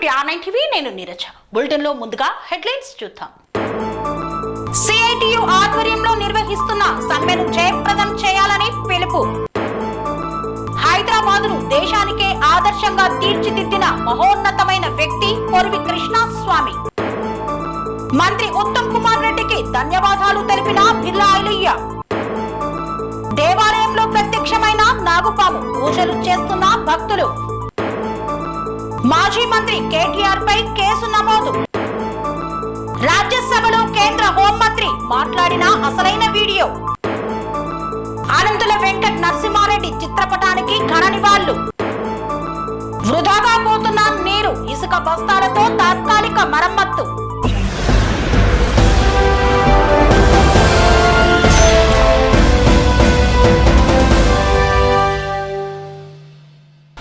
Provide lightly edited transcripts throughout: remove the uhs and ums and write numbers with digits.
To R9 TV. నేను Neeraja. Bulletin లో ముందుగా హెడ్లైన్స్ చూద్దాం. సిఐటియు ఆధ్వర్యంలో నిర్వహిస్తున్న సమ్మెను జయప్రదం చేయాలని పిలుపు. హైదరాబాదును దేశానికే ఆదర్శంగా తీర్చిదిద్దిన మహోన్నతమైన వ్యక్తి కొరివి కృష్ణస్వామి. మంత్రి ఉత్తమ్ కుమార్ రెడ్డికి ధన్యవాదాలు తెలిపిన బిర్లా ఐలయ్య. దేవాలయంలో ప్రత్యక్షమైన నాగుపాము, పూజలు చేస్తున్న భక్తులు. మాజీ మంత్రి కేటీఆర్ పై కేసు నమోదు. రాజ్యసభలో కేంద్ర హోంమంత్రి మాట్లాడిన అసలైన వీడియో. అనంతుల వెంకట నరసింహారెడ్డి చిత్రపటానికి ఘన నివాళులు. వృధాగా పోతున్న నీరు, ఇసుక బస్తాలతో తాత్కాలిక మరమ్మత్తు.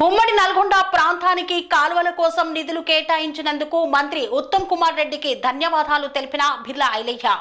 ఉమ్మడి నల్గొండ ప్రాంతానికి కాలువల కోసం నిధులు కేటాయించినందుకు మంత్రి ఉత్తమ్ కుమార్ రెడ్డికి ధన్యవాదాలు తెలిపిన బిర్లా ఐలయ్య.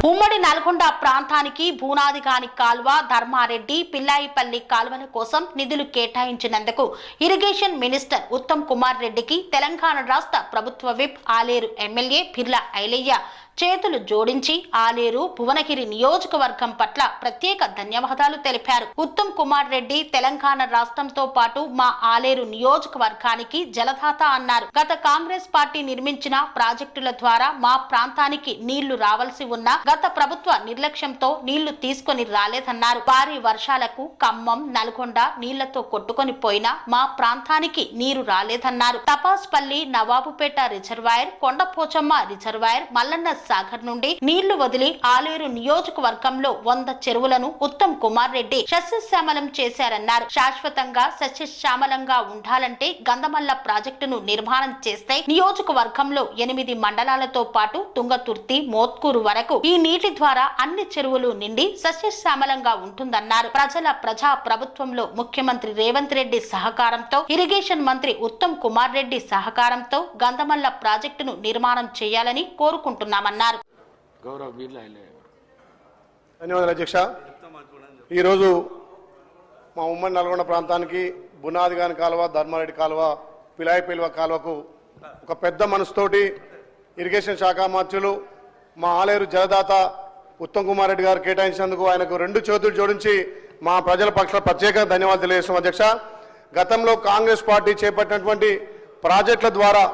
ఉమ్మడి నల్గొండ ప్రాంతానికి భూనాదిగాని కాల్వ, ధర్మారెడ్డి, పిల్లాయిపల్లి కాల్వల కోసం నిధులు కేటాయించినందుకు ఇరిగేషన్ మినిస్టర్ ఉత్తమ్ కుమార్ రెడ్డికి తెలంగాణ రాష్ట్ర ప్రభుత్వ విప్ ఆలేరు ఎమ్మెల్యే బిర్లా ఐలయ్య చేతులు జోడించి ఆలేరు, భువనగిరి నియోజకవర్గం పట్ల ప్రత్యేక ధన్యవాదాలు తెలిపారు. ఉత్తమ్ కుమార్ రెడ్డి తెలంగాణ రాష్ట్రంతో పాటు మా ఆలేరు నియోజకవర్గానికి జలదాత అన్నారు. గత కాంగ్రెస్ పార్టీ నిర్మించిన ప్రాజెక్టుల ద్వారా మా ప్రాంతానికి నీళ్లు రావాల్సి ఉన్నా గత ప్రభుత్వ నిర్లక్ష్యంతో నీళ్లు తీసుకొని రాలేదన్నారు. భారీ వర్షాలకు ఖమ్మం, నల్గొండ నీళ్లతో కొట్టుకొని పోయినా మా ప్రాంతానికి నీరు రాలేదన్నారు. తపాస్పల్లి, నవాబుపేట రిజర్వాయర్, కొండపోచమ్మ రిజర్వాయర్, మల్లన్న సాగర్ నుండి నీళ్లు వదిలి ఆలేరు నియోజకవర్గంలో 100 చెరువులను ఉత్తమ్ కుమార్ రెడ్డి సస్యశ్యామలం చేశారన్నారు. శాశ్వతంగా సస్యశ్యామలంగా ఉండాలంటే గంధమల్ల ప్రాజెక్టును నిర్మాణం చేస్తే నియోజకవర్గంలో 8 మండలాలతో పాటు తుంగతుర్తి, మోత్కూరు వరకు ఈ నీటి ద్వారా అన్ని చెరువులు నిండి సస్యశ్యామలంగా ఉంటుందన్నారు. ప్రజా ప్రభుత్వంలో ముఖ్యమంత్రి రేవంత్ రెడ్డి సహకారంతో, ఇరిగేషన్ మంత్రి ఉత్తమ్ కుమార్ రెడ్డి సహకారంతో గంధమల్ల ప్రాజెక్టును నిర్మాణం చేయాలని కోరుకుంటున్నామన్నారు. ధన్యవాదాలు అధ్యక్ష. ఈరోజు మా ఉమ్మడి నల్గొండ ప్రాంతానికి బునాదిగాని కాలువ, ధర్మారెడ్డి కాలువ, పిలాయిపల్లి కాలువకు ఒక పెద్ద మనసుతోటి ఇరిగేషన్ శాఖ మంత్రులు మా ఆలేరు జలదాత ఉత్తమ్ కుమార్ రెడ్డి గారు కేటాయించినందుకు ఆయనకు 2 చేతులు జోడించి మా ప్రజల పక్షాన ప్రత్యేక ధన్యవాదాలు తెలియజేస్తున్నాం అధ్యక్ష. గతంలో కాంగ్రెస్ పార్టీ చేపట్టినటువంటి ప్రాజెక్టుల ద్వారా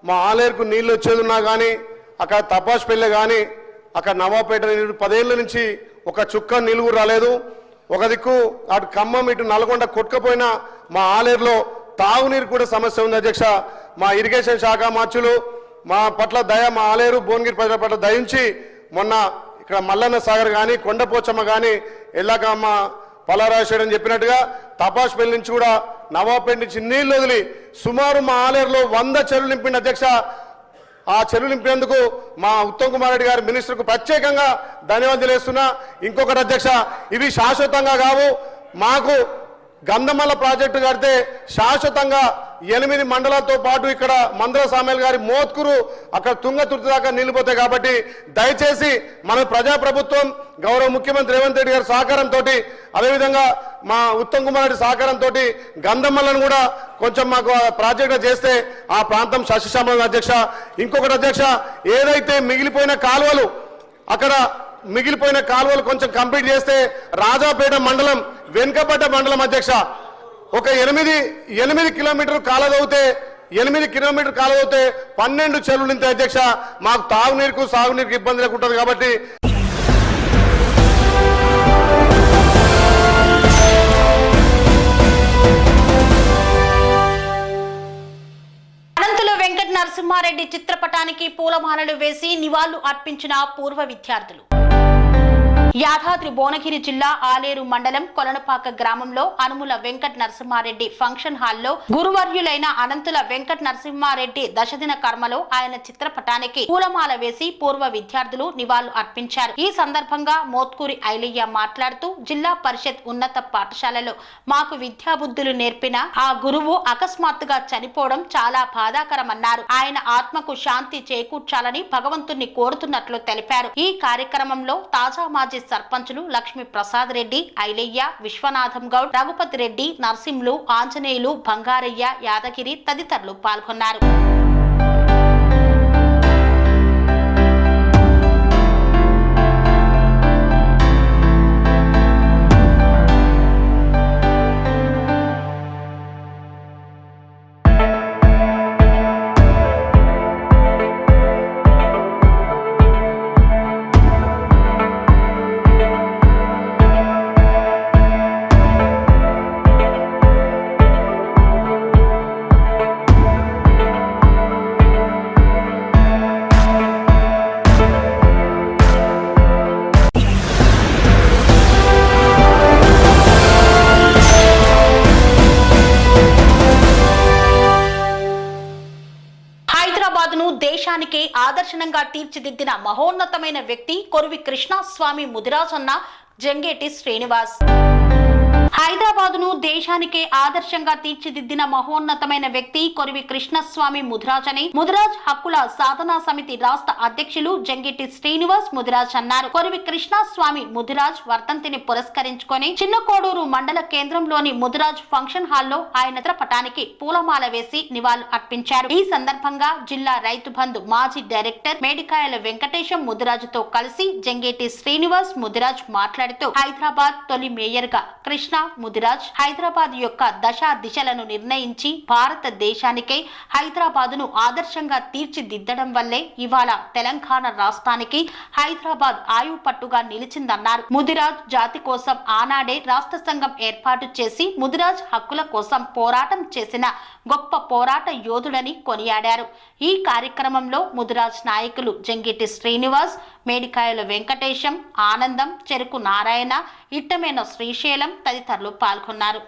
మా ఆలేరుకు నీళ్లు వచ్చేదిన్నా కానీ, అక్కడ తపాస్పల్లి కానీ, అక్కడ నవాబుపేట 10 ఏళ్ల నుంచి ఒక చుక్క నీళ్ళు కూడా రాలేదు. ఒక దిక్కు అటు ఖమ్మం, ఇటు నల్గొండ కొట్టుకపోయినా మా ఆలేరులో తాగునీరు కూడా సమస్య ఉంది అధ్యక్ష. మా ఇరిగేషన్ శాఖ మార్చులు మా పట్ల మా ఆలేరు, భువనగిరి ప్రజల పట్ల దయించి మొన్న ఇక్కడ మల్లన్న సాగర్ కానీ, కొండపోచమ్మ కానీ, ఎల్లాకమ్మ, పలారాశేడని చెప్పినట్టుగా తపాస్పల్లి నుంచి కూడా నవాబుపేట నుంచి నీళ్లు వదిలి సుమారు మా ఆలేరులో 100 చెరువులు నింపిండి అధ్యక్ష. ఆ చెరువు నింపినందుకు మా ఉత్తమ్ కుమార్ రెడ్డి గారి మినిస్టర్కు ప్రత్యేకంగా ధన్యవాదాలు తెలియజేస్తున్నా. ఇంకొకటి అధ్యక్ష, ఇవి శాశ్వతంగా కావు. మాకు గంధమల్ల ప్రాజెక్టు కడితే శాశ్వతంగా 8 మండలాలతో పాటు ఇక్కడ మందర సామేల్ గారి మోత్కూరు, అక్కడ తుంగతుర్తి దాకా నిలిపోతాయి. కాబట్టి దయచేసి మన ప్రజాప్రభుత్వం, గౌరవ ముఖ్యమంత్రి రేవంత్ రెడ్డి గారి సహకారంతో, అదేవిధంగా మా ఉత్తమ్ కుమార్ రెడ్డి సహకారంతో గంధమల్లను కూడా కొంచెం మాకు ప్రాజెక్టు చేస్తే ఆ ప్రాంతం సస్యశ్యామలం అధ్యక్ష. ఇంకొకటి అధ్యక్ష, ఏదైతే మిగిలిపోయిన కాలువలు, అక్కడ మిగిలిపోయిన కాలువలు కొంచెం కంప్లీట్ చేస్తే రాజాపేట మండలం, వెనుకబడ్డ మండలం అధ్యక్ష, ఒక 8 కిలోమీటర్లు కాలదవుతే 8 కిలోమీటర్ కాలదవుతే 12 చెరువులు నింతే అధ్యక్ష. మాకు తాగునీరుకు, సాగునీరుకు ఇబ్బంది లేకుంటుంది. కాబట్టి అనంతుల వెంకట నరసింహారెడ్డి చిత్రపటానికి పూలమాలలు వేసి నివాళులు అర్పించిన పూర్వ విద్యార్థులు. యాదాద్రి భువనగిరి జిల్లా ఆలేరు మండలం కొలనపాక గ్రామంలో అనుముల వెంకట నరసింహారెడ్డి ఫంక్షన్ హాల్లో గురువర్యులైన అనంతుల వెంకట నరసింహారెడ్డి దశదిన కర్మలో ఆయన చిత్రపటానికి పూలమాల వేసి పూర్వ విద్యార్థులు నివాళులు అర్పించారు. ఈ సందర్భంగా మోత్కూరి ఐలయ్య మాట్లాడుతూ, జిల్లా పరిషత్ ఉన్నత పాఠశాలలో మాకు విద్యాబుద్ధులు నేర్పిన ఆ గురువు అకస్మాత్తుగా చనిపోవడం చాలా బాధాకరమన్నారు. ఆయన ఆత్మకు శాంతి చేకూర్చాలని భగవంతుణ్ణి కోరుతున్నట్లు తెలిపారు. ఈ కార్యక్రమంలో తాజా మాజీ మాజీ సర్పంచులు లక్ష్మీ ప్రసాద్ రెడ్డి, ఐలయ్య, విశ్వనాథం గౌడ్, రఘుపతి రెడ్డి, నర్సింలు, ఆంజనేయులు, బంగారయ్య, యాదగిరి తదితరులు పాల్గొన్నారు. దేశానికే ఆదర్శనంగా తీర్చిదిద్దిన మహోన్నతమైన వ్యక్తి కొరివి కృష్ణస్వామి ముదిరాజ్ అన్న జంగేటి శ్రీనివాస్. హైదరాబాదును దేశానికే ఆదర్శంగా తీర్చిదిద్దిన మహోన్నతమైన వ్యక్తి కొరివి కృష్ణస్వామి ముదిరాజ్ అని ముదిరాజ్ హక్కుల సాధనా సమితి రాష్ట్ర అధ్యక్షులు జంగిటి శ్రీనివాస్ ముదిరాజ్ అన్నారు. కొరివి కృష్ణస్వామి ముదిరాజ్ వర్ధంతిని పురస్కరించుకొని చిన్నకోడూరు మండల కేంద్రంలోని ముదిరాజ్ ఫంక్షన్ హాల్లో ఆయన చిత్రపటానికి పూలమాల వేసి నివాళులు అర్పించారు. ఈ సందర్భంగా జిల్లా రైతు బంధు మాజీ డైరెక్టర్ మేడికాయల వెంకటేశం ముదిరాజుతో కలిసి జంగేటి శ్రీనివాస్ ముదిరాజ్ మాట్లాడుతూ హైదరాబాద్ తొలి మేయర్ గా కృష్ణ ముదిరాజ్ హైదరాబాద్ యొక్క దశ దిశలను నిర్ణయించి భారతదేశానికే హైదరాబాదును ఆదర్శంగా తీర్చిదిద్దడం వల్లే ఇవాళ తెలంగాణ రాష్ట్రానికి హైదరాబాద్ ఆయుపట్టుగా నిలిచిందన్నారు. ముదిరాజ్ జాతి కోసం ఆనాడే రాష్ట్ర సంఘం ఏర్పాటు చేసి ముదిరాజ్ హక్కుల కోసం పోరాటం చేసిన గొప్ప పోరాట యోధుడని కొనియాడారు. ఈ కార్యక్రమంలో ముదిరాజ్ నాయకులు జంగిటి శ్రీనివాస్, మేడికాయల వెంకటేశం, ఆనందం, చెరుకు నారాయణ, ఇట్టమేన శ్రీశైలం తదితరులు పాల్గొన్నారు.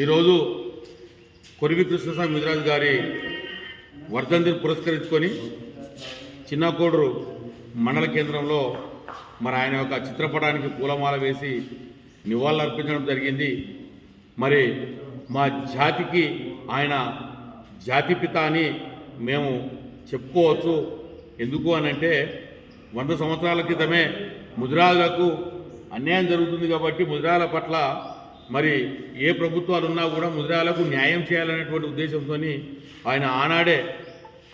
ఈరోజు కొరివి కృష్ణస్వామి ముదిరాజ్ గారి వర్ధంతిని పురస్కరించుకొని చిన్నకోడూరు మండల కేంద్రంలో మరి ఆయన యొక్క చిత్రపటానికి పూలమాల వేసి నివాళులు అర్పించడం జరిగింది. మరి మా జాతికి ఆయన జాతిపిత అని మేము చెప్పుకోవచ్చు. ఎందుకు అనంటే 100 సంవత్సరాల క్రితమే ముదిరాజులకు అన్యాయం జరుగుతుంది కాబట్టి ముదిరాజుల పట్ల మరి ఏ ప్రభుత్వాలు ఉన్నా కూడా ముదిరాజులకు న్యాయం చేయాలనేటువంటి ఉద్దేశంతో ఆయన ఆనాడే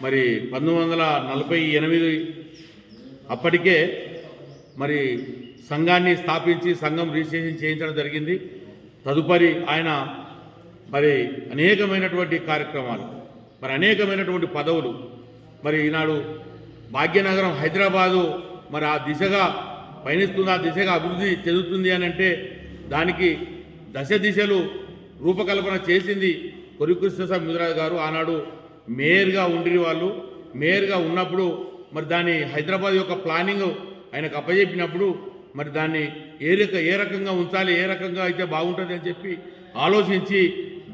మరి 1948 అప్పటికే మరి సంఘాన్ని స్థాపించి సంఘం రిజిస్ట్రేషన్ చేయించడం జరిగింది. తదుపరి ఆయన మరి అనేకమైనటువంటి కార్యక్రమాలు, మరి అనేకమైనటువంటి పదవులు, మరి ఈనాడు భాగ్యనగరం హైదరాబాదు మరి ఆ దిశగా పయనిస్తుంది, ఆ దిశగా అభివృద్ధి చెందుతుంది అని అంటే దానికి దశ దిశలు రూపకల్పన చేసింది కొరివి కృష్ణస్వామి ముదిరాజ్ గారు. ఆనాడు మేయర్గా ఉండి వాళ్ళు మేయర్గా ఉన్నప్పుడు మరి దాన్ని హైదరాబాద్ యొక్క ప్లానింగ్ ఆయనకు అప్పచెప్పినప్పుడు మరి దాన్ని ఏ రకంగా ఉంచాలి, ఏ రకంగా అయితే బాగుంటుంది అని చెప్పి ఆలోచించి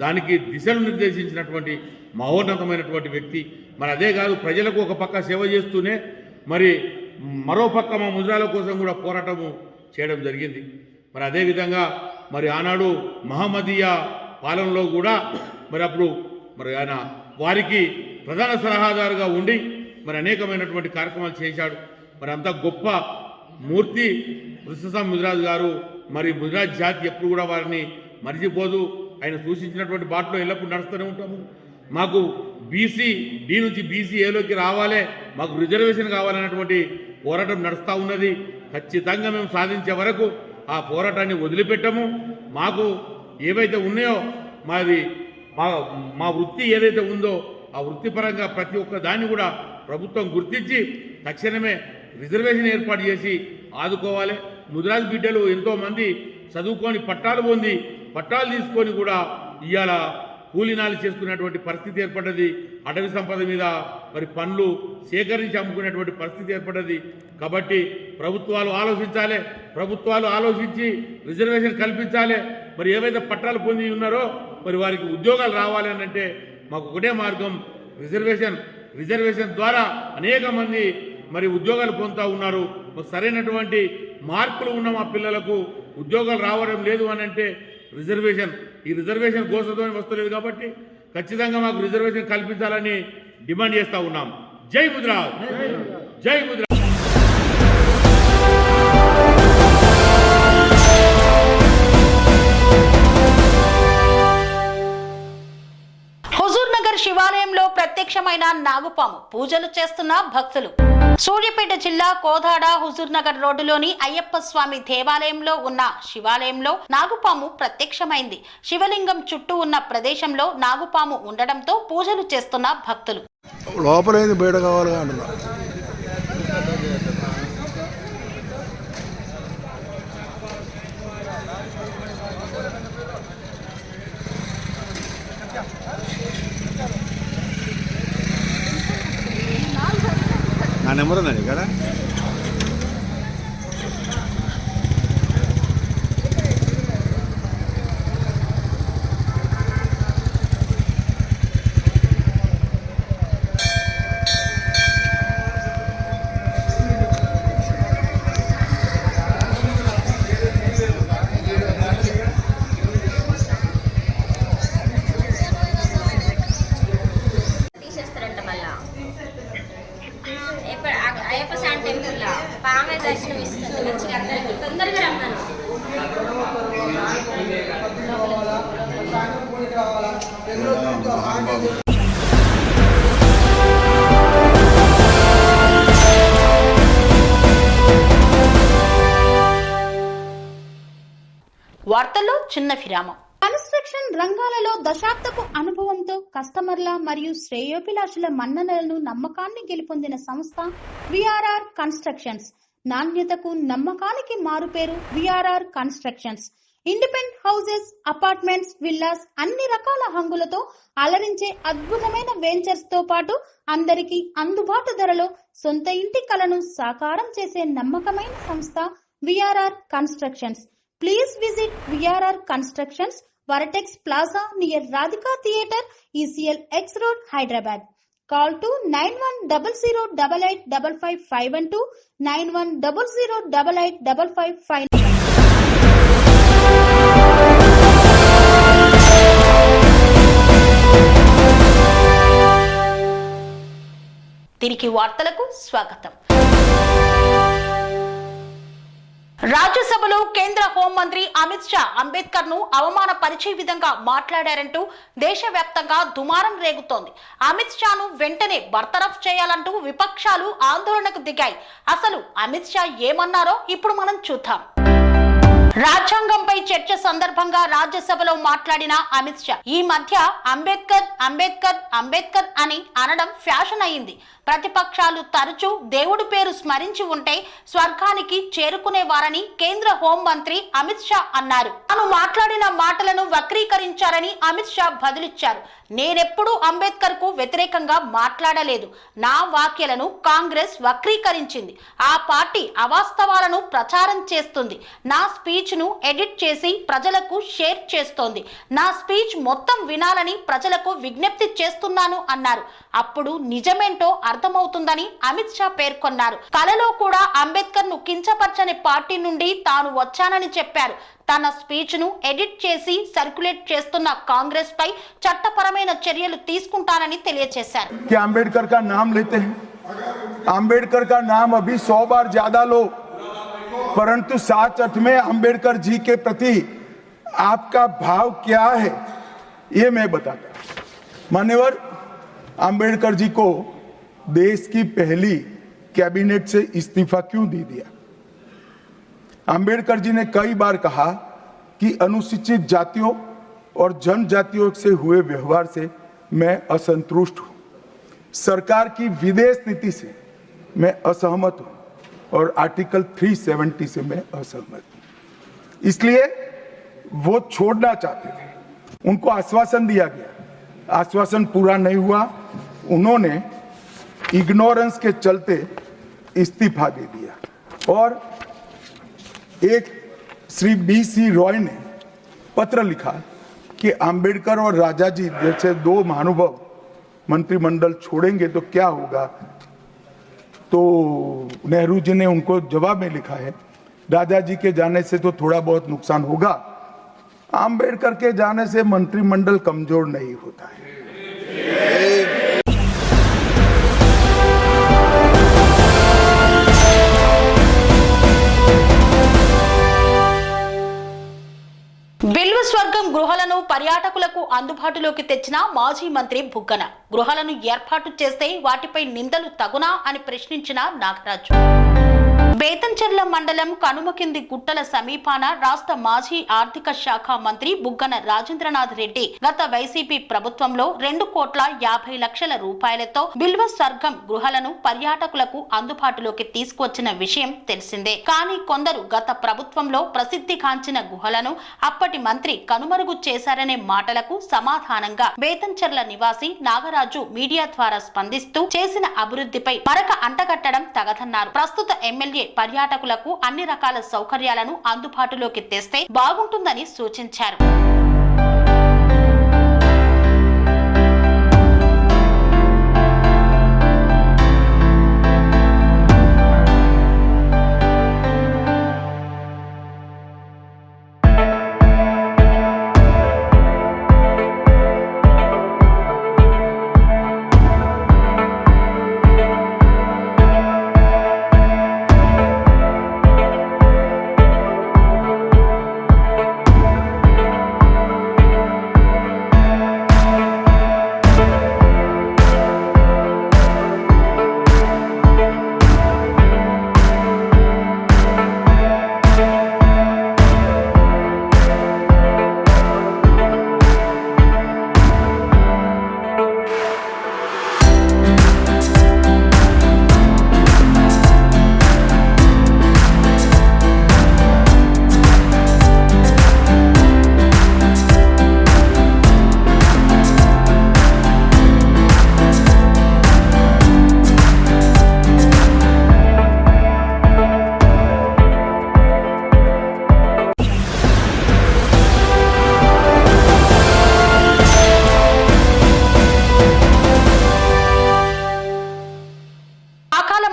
దానికి దిశలు నిర్దేశించినటువంటి మహోన్నతమైనటువంటి వ్యక్తి. మరి అదే కాదు, ప్రజలకు ఒక పక్క సేవ చేస్తూనే మరి మరో పక్క మా ముదిరాజుల కోసం కూడా పోరాటము చేయడం జరిగింది. మరి అదేవిధంగా మరి ఆనాడు మహమ్మదీయ పాలనలో కూడా మరి అప్పుడు మరి ఆయన వారికి ప్రధాన సలహాదారుగా ఉండి మరి అనేకమైనటువంటి కార్యక్రమాలు చేశాడు. మరి అంత గొప్ప మూర్తి కృష్ణస్వామి ముదిరాజ్ గారు. మరి ముదిరాజ్ జాతి ఎప్పుడు కూడా వారిని మరిచిపోదు. ఆయన సూచించినటువంటి బాటలో ఎల్లప్పుడూ నడుస్తూనే ఉంటాము. మాకు బీసీ డి నుంచి బీసీ ఏలోకి రావాలి, మాకు రిజర్వేషన్ కావాలన్నటువంటి పోరాటం నడుస్తూ ఉన్నది. ఖచ్చితంగా మేము సాధించే వరకు ఆ పోరాటాన్ని వదిలిపెట్టము. మాకు ఏవైతే ఉన్నాయో మాది మా వృత్తి ఏదైతే ఉందో ఆ వృత్తిపరంగా ప్రతి ఒక్క దాన్ని కూడా ప్రభుత్వం గుర్తించి తక్షణమే రిజర్వేషన్ ఏర్పాటు చేసి ఆదుకోవాలి. ముదిరాజ్ బిడ్డలు ఎంతోమంది చదువుకొని పట్టాలు పొంది పట్టాలు తీసుకొని కూడా ఇవాళ కూలీనాలు చేసుకునేటువంటి పరిస్థితి ఏర్పడ్డది. అటవీ సంపద మీద మరి పనులు సేకరించి అమ్ముకునేటువంటి పరిస్థితి ఏర్పడ్డది. కాబట్టి ప్రభుత్వాలు ఆలోచించాలి, ప్రభుత్వాలు ఆలోచించి రిజర్వేషన్ కల్పించాలి. మరి ఏవైతే పట్టాలు పొంది ఉన్నారో మరి వారికి ఉద్యోగాలు రావాలి అని అంటే మాకు ఒకటే మార్గం రిజర్వేషన్ ద్వారా అనేక మంది మరి ఉద్యోగాలు పొందుతూ ఉన్నారు. సరైనటువంటి మార్కులు ఉన్న మా పిల్లలకు ఉద్యోగాలు రావడం లేదు అని అంటే ఈ రిజర్వేషన్ గోసతో వస్తలేదు కాబట్టి ఖచ్చితంగా మాకు రిజర్వేషన్ కల్పించాలని డిమాండ్ చేస్తూ ఉన్నాం. జై ముద్రా, జై ముద్రా. శివాలయంలో ప్రత్యక్షమైన నాగుపాము పూజలు చేస్తున్న భక్తులు. సూర్యాపేట జిల్లా కోదాడ హుజూర్ నగర్ రోడ్డులోని అయ్యప్ప స్వామి దేవాలయంలో ఉన్న శివాలయంలో నాగుపాము ప్రత్యక్షమైంది. శివలింగం చుట్టూ ఉన్న ప్రదేశంలో నాగుపాము ఉండడంతో పూజలు చేస్తున్న భక్తులు. లోపలేది బయట కావాలి అంటున్నా. నా నెంబర్ ఉందండి ఇక్కడ. అయ్యప్ప స్వామి టెంపుల్లో పామే దర్శనం ఇస్తుంది. మంచిగా అందరికీ తొందరగా రమ్మను. వార్తల్లో చిన్న విరామం. కన్స్ట్రక్షన్ రంగాలలో దశాబ్దపు అనుభవంతో కస్టమర్ల మరియు శ్రేయోభిలాషుల మన్ననలను నమ్మకాన్ని గెలుపొందిన సంస్థ విఆర్ఆర్ కన్స్ట్రక్షన్స్. నాణ్యతకు నమ్మకానికి మారుపేరు VRR constructions. Independent houses, apartments, villas అన్ని రకాల హంగులతో అలరించే అద్భుతమైన వెంచర్స్ తో పాటు అందరికీ అందుబాటు ధరలో సొంత ఇంటి కలను సాకారం చేసే నమ్మకమైన సంస్థ VRR constructions. Please visit VRR Constructions, Varatex Plaza near Radhika Theatre, ECL X Road, Hyderabad. Call to 9100885551 9100885559. తిరిగి వార్తలకు స్వాగతం. రాజ్యసభలో కేంద్ర హోంమంత్రి అమిత్ షా అంబేద్కర్ ను అవమానపరిచే విధంగా మాట్లాడారంటూ దేశవ్యాప్తంగా దుమారం రేగుతోంది. అమిత్ షాను వెంటనే బర్తరఫ్ చేయాలంటూ విపక్షాలు ఆందోళనకు దిగాయి. అసలు అమిత్ షా ఏమన్నారో ఇప్పుడు మనం చూద్దాం. రాజ్యాంగంపై చర్చ సందర్భంగా రాజ్యసభలో మాట్లాడిన అమిత్ షా ఈ మధ్య అంబేద్కర్ అంబేద్కర్ అంబేద్కర్ అని అనడం ఫ్యాషన్ అయింది. ప్రతిపక్షాలు తరచూ దేవుడి పేరు స్మరించి ఉంటే స్వర్గానికి చేరుకునేవారని కేంద్ర హోంమంత్రి అమిత్ షా అన్నారు. తాను మాట్లాడిన మాటలను వక్రీకరించారని అమిత్ షా బదులిచ్చారు. నేనెప్పుడూ అంబేద్కర్ కు వ్యతిరేకంగా మాట్లాడలేదు. నా వ్యాఖ్యలను కాంగ్రెస్ వక్రీకరించింది. ఆ పార్టీ అవాస్తవాలను ప్రచారం చేస్తుంది. నా స్పీచ్ ను ఎడిట్ చేసి ప్రజలకు షేర్ చేస్తోంది. నా స్పీచ్ మొత్తం వినాలని ప్రజలకు విజ్ఞప్తి చేస్తున్నాను అన్నారు. అప్పుడు నిజమేంటో అర్థమవుతుందని అమిత్ షా పేర్కొన్నారు. కలలో కూడా అంబేద్కర్ ను కించపరచని పార్టీ నుండి తాను వచ్చానని చెప్పారు. తన స్పీచ్ ను ఎడిట్ చేసి సర్క్యులేట్ చేస్తున్న కాంగ్రెస్ పై చట్టపరమైన చర్యలు తీసుకుంటానని తెలియజేశారు. अंबेडकर का नाम लेते हैं, अंबेडकर का नाम अभी 100 बार ज्यादा लो, परंतु साच अर्थ में अंबेडकर जी के प्रति आपका भाव क्या है ये मैं बताता हूं. मान्यवर, अंबेडकर जी को देश की पहली कैबिनेट से इस्तीफा क्यों दे दिया? अंबेडकर जी ने कई बार कहा कि अनुसूचित जातियों और जनजातियों से हुए व्यवहार से मैं असंतुष्ट हूं. सरकार की विदेश नीति से मैं असहमत हूं और आर्टिकल 370 से मैं असहमत हूं. इसलिए वो छोड़ना चाहते थे. उनको आश्वासन दिया गया, आश्वासन पूरा नहीं हुआ. उन्होंने इग्नोरेंस के चलते इस्तीफा दे दिया. और एक श्री BC रॉय ने पत्र लिखा कि अंबेडकर और राजा जी जैसे दो महानुभाव मंत्रिमंडल छोड़ेंगे तो क्या होगा, तो नेहरू जी ने उनको जवाब में लिखा है, राजा जी के जाने से तो थोड़ा बहुत नुकसान होगा, अंबेडकर के जाने से मंत्रिमंडल कमजोर नहीं होता है। బిల్వ స్వర్గం గృహాలను పర్యాటకులకు అందుబాటులోకి తెచ్చిన మాజీ మంత్రి బుగ్గన గృహాలను ఏర్పాటు చేస్తే వాటిపై నిందలు తగునా అని ప్రశ్నించిన నాగరాజు. బేతంచెర్ల మండలం కనుమకింది గుట్టల సమీపాన రాష్ట్ర మాజీ ఆర్థిక శాఖ మంత్రి బుగ్గన రాజేంద్రనాథ్ రెడ్డి గత వైసీపీ ప్రభుత్వంలో 2,50,00,000 రూపాయలతో బిల్వ స్వర్గం గృహాలను పర్యాటకులకు అందుబాటులోకి తీసుకువచ్చిన విషయం తెలిసిందే. కానీ కొందరు గత ప్రభుత్వంలో ప్రసిద్ధిగాంచిన గుహలను అప్పటి మంత్రి కనుమరుగు చేశారనే మాటలకు సమాధానంగా బేతంచెర్ల నివాసి నాగరాజు మీడియా ద్వారా స్పందిస్తూ చేసిన అభివృద్ధిపై మరక అంటగట్టడం తగదన్నారు. ప్రస్తుత ఎమ్మెల్యే పర్యాటకులకు అన్ని రకాల సౌకర్యాలను అందుబాటులోకి తెస్తే బాగుంటుందని సూచించారు.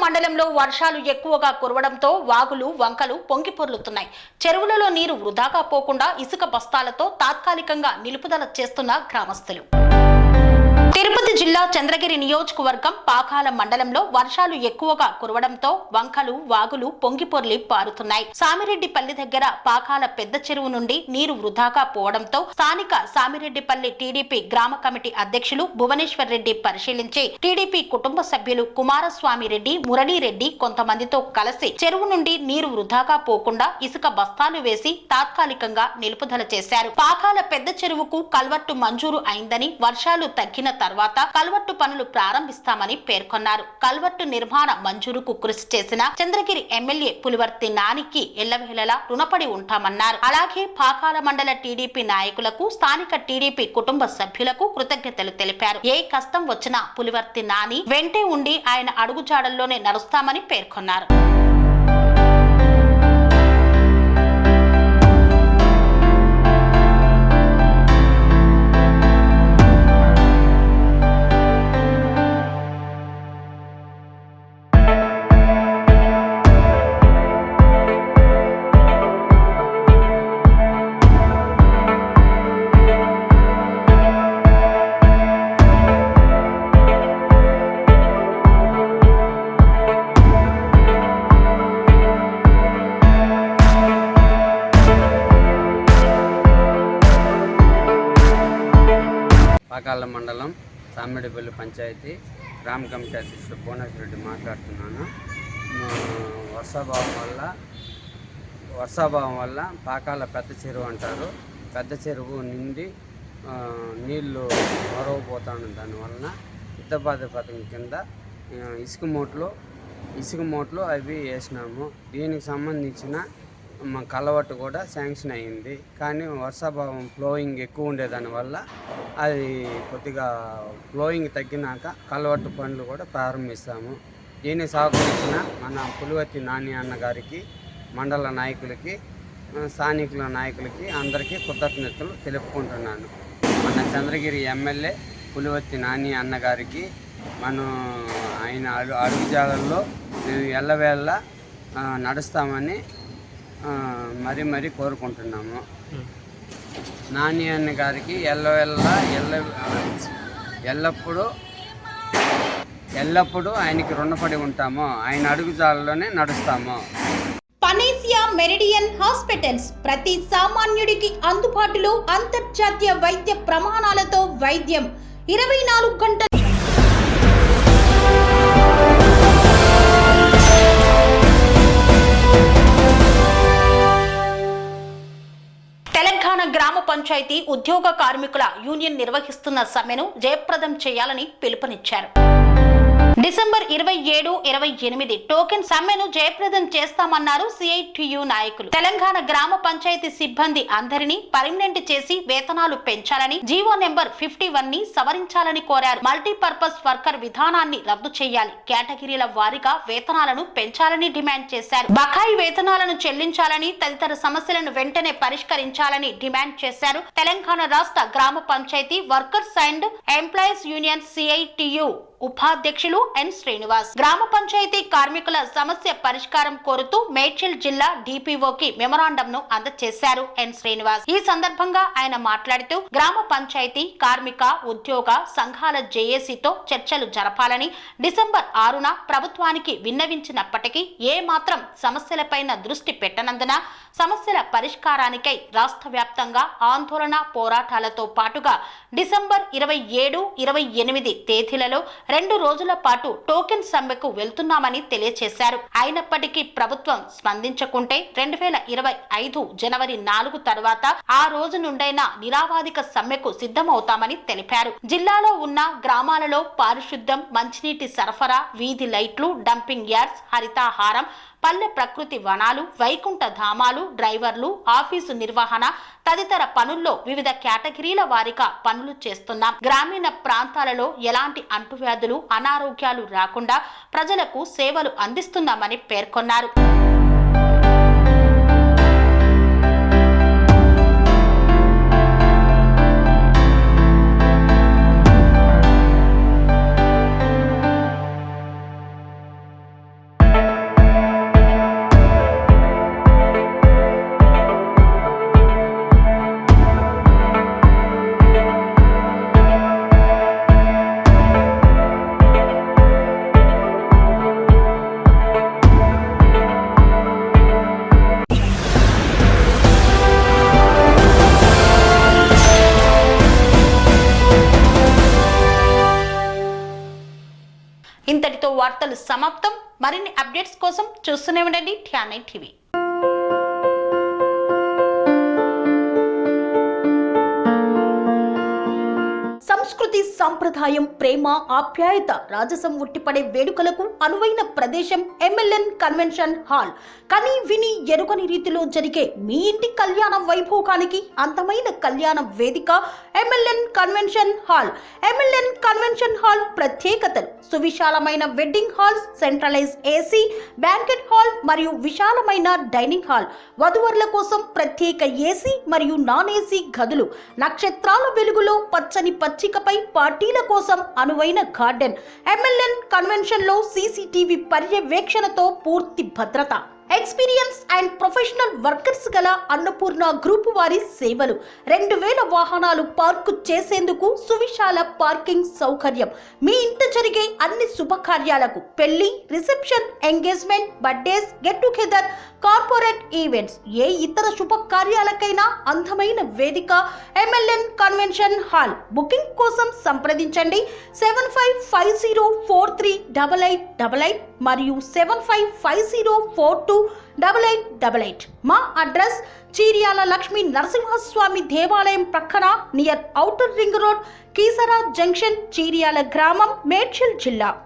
మండలంలో వర్షాలు ఎక్కువగా కురవడంతో వాగులు వంకలు పొంగిపొర్లుతున్నాయి. చెరువులలో నీరు వృధాగా పోకుండా ఇసుక బస్తాలతో తాత్కాలికంగా నిలుపుదల చేస్తున్న గ్రామస్తులు. తిరుపతి జిల్లా చంద్రగిరి నియోజకవర్గం పాకాల మండలంలో వర్షాలు ఎక్కువగా కురవడంతో వంకలు వాగులు పొంగిపొర్లి పారుతున్నాయి. సామిరెడ్డిపల్లి దగ్గర పాకాల పెద్ద చెరువు నుండి నీరు వృధాగా పోవడంతో స్థానిక సామిరెడ్డిపల్లి టీడీపీ గ్రామ కమిటీ అధ్యక్షులు భువనేశ్వర్ రెడ్డి పరిశీలించి టీడీపీ కుటుంబ సభ్యులు కుమారస్వామి రెడ్డి, మురళీరెడ్డి కొంతమందితో కలిసి చెరువు నుండి నీరు వృధాగా పోకుండా ఇసుక బస్తాలు వేసి తాత్కాలికంగా నిలుపుదల చేశారు. పాకాల పెద్ద చెరువుకు కల్వర్టు మంజూరు అయిందని, వర్షాలు తగ్గిన తర్వాత కల్వర్టు పనులు ప్రారంభిస్తామని పేర్కొన్నారు. కల్వర్టు నిర్మాణ మంజూరుకు కృషి చేసిన చంద్రగిరి ఎమ్మెల్యే పులివర్తి నానికి ఎల్లవేళలా రుణపడి ఉంటామన్నారు. అలాగే పాకాల మండల టీడీపీ నాయకులకు, స్థానిక టీడీపీ కుటుంబ సభ్యులకు కృతజ్ఞతలు తెలిపారు. ఏ కష్టం వచ్చినా పులివర్తి నాని వెంటే ఉండి ఆయన అడుగుజాడల్లోనే నడుస్తామని పేర్కొన్నారు. పాకాల మండలం సామిరెడ్డిపల్లి పంచాయతీ గ్రామ కమిటీ అధ్యక్షుడు భువనేశ్వర్ రెడ్డి మాట్లాడుతున్నాను. వర్షాభావం వల్ల పాకాల పెద్ద చెరువు అంటారు, పెద్ద చెరువు నిండి నీళ్లు మరవపోతాను. దానివలన యుద్ధపాద పథకం కింద ఇసుక మూటలు అవి వేసినాము. దీనికి సంబంధించిన కలవట్టు కూడా శాంక్షన్ అయ్యింది. కానీ వర్షాభావం ఫ్లోయింగ్ ఎక్కువ ఉండేదానివల్ల అది కొద్దిగా ఫ్లోయింగ్ తగ్గినాక కలవట్టు పనులు కూడా ప్రారంభిస్తాము. దీన్ని సహకరించిన మన పులివర్తి నాని అన్న గారికి, మండల నాయకులకి, స్థానికుల నాయకులకి అందరికీ కృతజ్ఞతలు తెలుపుకుంటున్నాను. మన చంద్రగిరి ఎమ్మెల్యే పులివర్తి నాని అన్నగారికి మనం ఆయన అడుగుజాడల్లో మేము ఎల్లవేళ నడుస్తామని మరీ కోరుకుంటున్నాము. నాని అన్న గారికి ఎల్లప్పుడూ ఆయనకి రుణపడి ఉంటాము. ఆయన అడుగుజాడల్లోనే నడుస్తాము. పనేసియా మెరిడియన్ హాస్పిటల్స్ ప్రతి సామాన్యుడికి అందుబాటులో అంతర్జాతీయ వైద్య ప్రమాణాలతో వైద్యం 24 గంటలు. తెలంగాణ గ్రామ పంచాయతీ ఉద్యోగ కార్మికుల యూనియన్ నిర్వహిస్తున్న సమ్మెను జయప్రదం చేయాలని పిలుపునిచ్చారు. డిసెంబర్ 27, 28 టోకెన్ సమ్మెను జయప్రదం చేస్తామన్నారు సిఐటియు నాయకులు. తెలంగాణ గ్రామ పంచాయతీ సిబ్బంది అందరినీ పర్మనెంట్ చేసి వేతనాలు పెంచాలని, జీవో నెంబర్ 51 ని సవరించాలని కోరారు. మల్టీపర్పస్ వర్కర్ విధానాన్ని రద్దు చేయాలి, కేటగిరీల వారీగా వేతనాలను పెంచాలని డిమాండ్ చేశారు. బకాయి వేతనాలను చెల్లించాలని, తదితర సమస్యలను వెంటనే పరిష్కరించాలని డిమాండ్ చేశారు. తెలంగాణ రాష్ట్ర గ్రామ panchayati workers and employees union CITU ఉపాధ్యక్షులు ఎన్ శ్రీనివాస్ గ్రామ పంచాయతీ కార్మికుల సమస్య పరిష్కారం కోరుతూ మేడ్చల్ జిల్లా డిపిఓకి మెమొరాండం ను అందజేశారు ఎన్ శ్రీనివాస్. ఈ సందర్భంగా ఆయన మాట్లాడుతూ గ్రామ పంచాయతీ కార్మిక ఉద్యోగ సంఘాల జేఏసీతో చర్చలు జరపాలని డిసెంబర్ 6న ప్రభుత్వానికి విన్నవించినప్పటికీ ఏ మాత్రం సమస్యలపైన దృష్టి పెట్టనందున సమస్యల పరిష్కారానికై రాష్ట్ర వ్యాప్తంగా ఆందోళన పోరాటాలతో పాటుగా డిసెంబర్ 27, 28 తేదీలలో 2 రోజుల పాటు టోకెన్ సమ్మెకు వెళ్తున్నామని తెలియజేశారు. అయినప్పటికీ ప్రభుత్వం స్పందించకుంటే 2025 జనవరి 4 తర్వాత ఆ రోజు నుండైనా నిరావాదిక సమ్మెకు సిద్ధమవుతామని తెలిపారు. జిల్లాలో ఉన్న గ్రామాలలో పారిశుద్ధ్యం, మంచినీటి సరఫరా, వీధి లైట్లు, డంపింగ్ యార్డ్స్, హరితాహారం, పల్లె ప్రకృతి వనాలు, వైకుంఠ ధామాలు, డ్రైవర్లు, ఆఫీసు నిర్వహణ తదితర పనుల్లో వివిధ కేటగిరీల వారీగా పనులు చేస్తున్నాం. గ్రామీణ ప్రాంతాలలో ఎలాంటి అంటువ్యాధులు, అనారోగ్యాలు రాకుండా ప్రజలకు సేవలు అందిస్తున్నామని పేర్కొన్నారు. ఇంతటితో వార్తలు సమాప్తం. మరిన్ని అప్డేట్స్ కోసం చూస్తూనే ఉండండి ఠానే టీవీ. సంస్కృతి, సంప్రదాయం, ప్రేమ, ఆప్యాయత, రాజసం ఉట్టిపడే వేడుకలకు అనువైన ప్రదేశం ఎంఎల్ఎన్ కన్వెన్షన్ హాల్. కని విని ఎరుగని రీతిలో జరిగే మీ ఇంటి కళ్యాణ వైభోగానికి అందమైన కళ్యాణ వేదిక MLN convention hall. MLN convention hall ప్రత్యేకతలు: సువిశాలమైన wedding halls, centralise AC banquet hall మరియు విశాలమైన డైనింగ్ హాల్, వధువరుల కోసం ప్రత్యేక ఏసీ మరియు నాన్ ఏసీ గదులు, నక్షత్రాల వెలుగులో పచ్చని పచ్చికపై పార్టీల కోసం అనువైన గార్డెన్. ఎంఎల్ఎన్ కన్వెన్షన్ లో సీసీటీవీ పర్యవేక్షణతో పూర్తి భద్రత. ఎక్స్పీరియన్స్ అండ్ ప్రొఫెషనల్ వర్కర్స్ గల అన్నపూర్ణ గ్రూప్ వారి సేవలు. 2000 వాహనాలు పార్కు చేసేందుకు సువిశాల పార్కింగ్ సౌకర్యం. మీ ఇంట జరిగే అన్ని శుభకార్యాలకు, పెళ్లి, reception, engagement, birthdays, get together, corporate events, ఏ ఇతర శుభకార్యాలకైనా అందమైన వేదిక ఎంఎల్ఎన్ కన్వెన్షన్ హాల్. బుకింగ్ కోసం సంప్రదించండి 7550438888 మరియు 7550428888. మా అడ్రస్ చీర్యాల లక్ష్మీ నరసింహస్వామి దేవాలయం ప్రక్కన, near outer ring road, Keesara junction, Cheeryal గ్రామం, మేడ్చల్ జిల్లా.